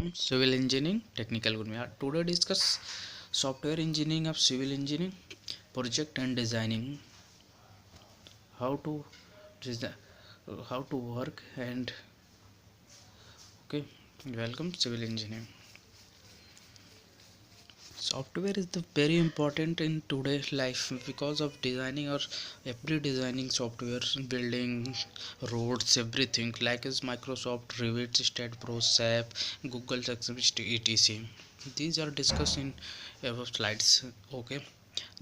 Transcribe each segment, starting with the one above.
from Civil Engineering Technical Group. Today discuss software engineering of civil engineering, project and designing, how to design, how to work and okay. Welcome civil engineering. Software is the very important in today's life because of designing or every designing software, building roads, everything like is Microsoft, Revit, SAT.pro, SAP, Google Success, etc. These are discussed in above slides. Okay.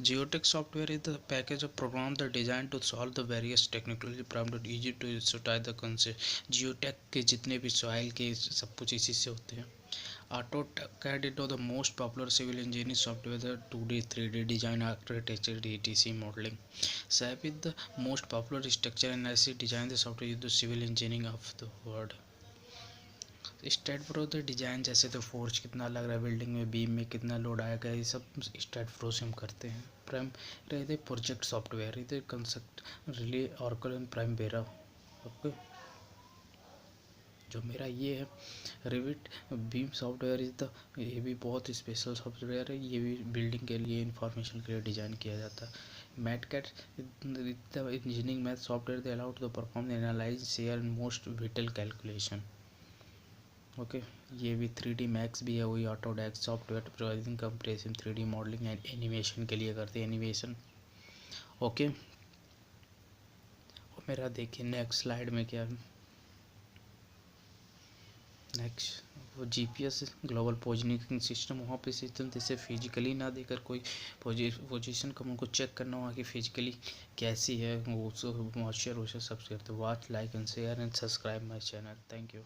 Geotech software is the package of programs that designed to solve the various technically problems easy to study the concept. Geotech के जितने भी soil के सब कुछ इसी से होते हैं. AutoCAD is the most popular civil engineering software, the 2D, 3D design, architecture, etc. modeling. SAP is the most popular structure analysis design the software is the civil engineering of the world. SAT.pro तो design जैसे तो force कितना लग रहा है building में, beam में कितना लोड आएगा, ये सब SAT.pro से हम करते हैं. प्राइम रहते प्रोजेक्ट सॉफ्टवेयर इधर concept relay oracle and prime बेरा. ओके, जो मेरा ये है rivet beam software is the, ये भी बहुत स्पेशल सॉफ्टवेयर है. ये भी बिल्डिंग के लिए इंफॉर्मेशन के लिए डिज़ाइन किया जाता है. Mathcad engineering math software they allowed to perform analyze share and most vital calculation. Okay, ये भी 3D मैक्स भी है, वही Autodesk software providing compressive 3D modelling and animation के लिए करते हैं एनिमेशन. ओके, और मेरा देखिए नेक्स्ट स्लाइड में क्या है. नेक्स्ट वो GPS ग्लोबल पोजिशनिंग सिस्टम, वहाँ पे सिस्टम जैसे फिजिकली ना देकर कोई पोजीशन को हमको चेक करना, वहाँ की फिजिकली कैसी है वो सब मॉइस्चर वॉइस्चर सब करते. Watch, like and share and subscribe my channel. Thank you.